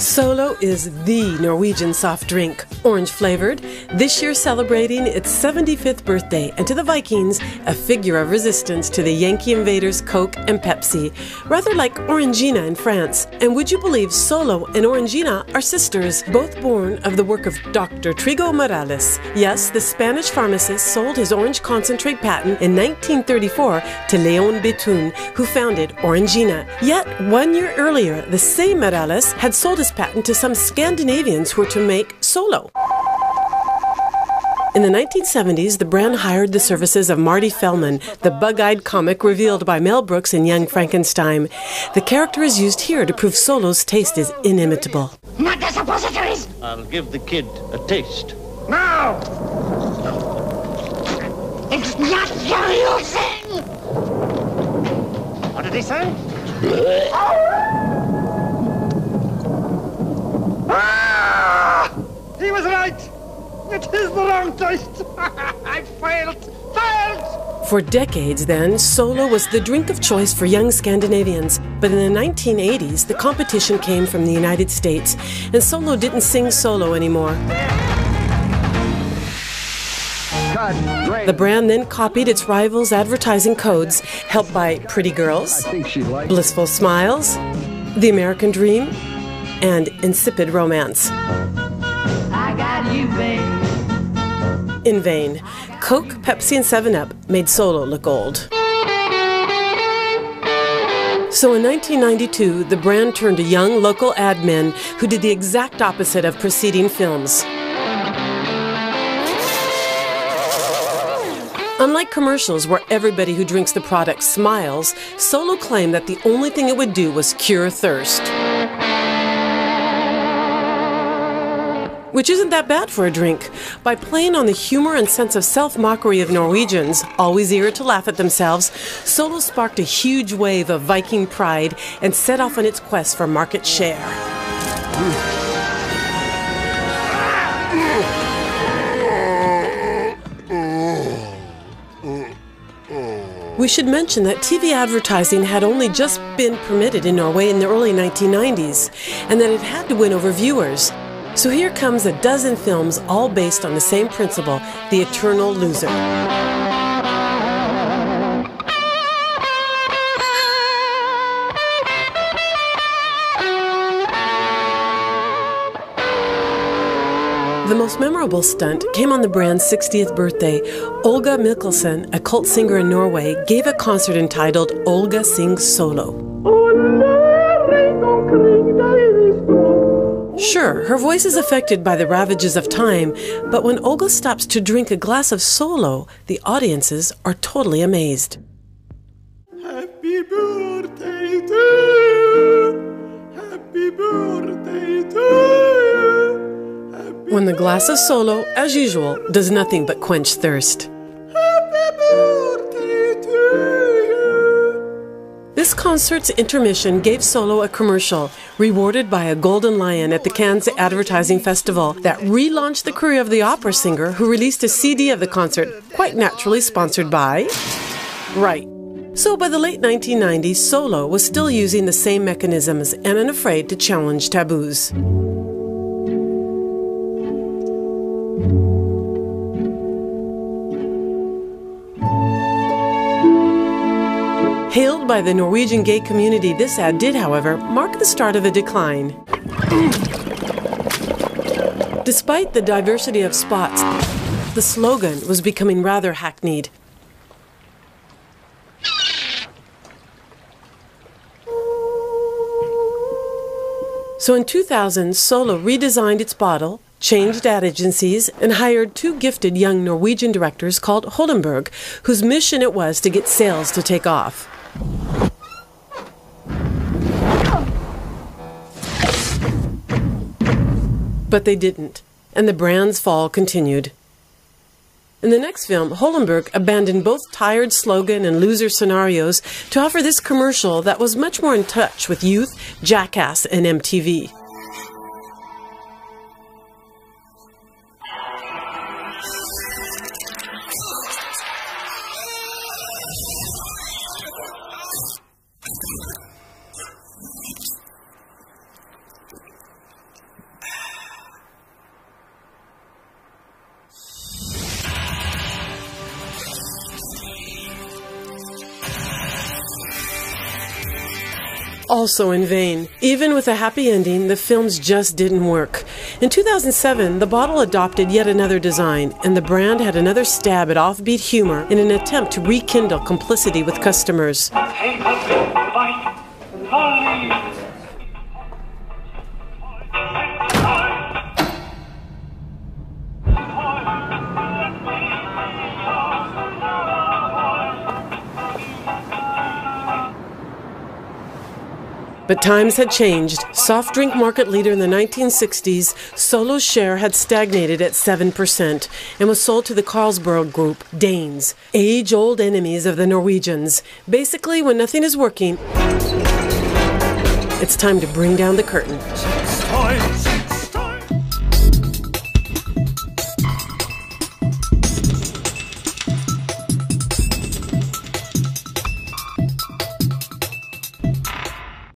Solo is the Norwegian soft drink, orange flavored, this year celebrating its 75th birthday, and to the Vikings, a figure of resistance to the Yankee invaders Coke and Pepsi, rather like Orangina in France. And would you believe Solo and Orangina are sisters, both born of the work of Dr. Trigo Morales. Yes, the Spanish pharmacist sold his orange concentrate patent in 1934 to Leon Betun, who founded Orangina. Yet, 1 year earlier, the same Morales had sold his patent to some Scandinavians who were to make Solo. In the 1970s, the brand hired the services of Marty Feldman, the bug-eyed comic revealed by Mel Brooks in Young Frankenstein. The character is used here to prove Solo's taste is inimitable. Not the suppositories! I'll give the kid a taste. No! It's not the real thing! What did he say? He was right! It is the wrong taste! I failed! For decades then, Solo was the drink of choice for young Scandinavians. But in the 1980s, the competition came from the United States, and Solo didn't sing solo anymore. The brand then copied its rivals' advertising codes, helped by pretty girls, blissful smiles, the American dream, and insipid romance. I got you, babe. In vain. Coke, Pepsi, and 7-Up made Solo look old. So in 1992, the brand turned to young local ad men who did the exact opposite of preceding films. Unlike commercials where everybody who drinks the product smiles, Solo claimed that the only thing it would do was cure thirst. Which isn't that bad for a drink. By playing on the humor and sense of self-mockery of Norwegians, always eager to laugh at themselves, Solo sparked a huge wave of Viking pride and set off on its quest for market share. We should mention that TV advertising had only just been permitted in Norway in the early 1990s, and that it had to win over viewers. So here comes a dozen films, all based on the same principle, the eternal loser. The most memorable stunt came on the brand's 60th birthday. Olga Mikkelsen, a cult singer in Norway, gave a concert entitled Olga Sings Solo. Sure, her voice is affected by the ravages of time, but when Olga stops to drink a glass of Solo, the audiences are totally amazed. Happy birthday to you. Happy birthday to you. When the glass of Solo, as usual, does nothing but quench thirst. Happy birthday to you. This concert's intermission gave Solo a commercial, rewarded by a golden lion at the Cannes Advertising Festival, that relaunched the career of the opera singer who released a CD of the concert, quite naturally sponsored by... Right. So by the late 1990s, Solo was still using the same mechanisms and unafraid to challenge taboos. Hailed by the Norwegian gay community, this ad did, however, mark the start of a decline. Despite the diversity of spots, the slogan was becoming rather hackneyed. So in 2000, Solo redesigned its bottle, changed ad agencies, and hired two gifted young Norwegian directors called Hollenberg, whose mission it was to get sales to take off. But they didn't, and the brand's fall continued. In the next film, Hollenberg abandoned both tired slogan and loser scenarios to offer this commercial that was much more in touch with youth, Jackass, and MTV. also in vain. Even with a happy ending, the films just didn't work. In 2007, the bottle adopted yet another design, and the brand had another stab at offbeat humor in an attempt to rekindle complicity with customers. But times had changed. Soft drink market leader in the 1960s, Solo's share had stagnated at 7% and was sold to the Carlsberg Group, Danes, age-old enemies of the Norwegians. Basically, when nothing is working, it's time to bring down the curtain.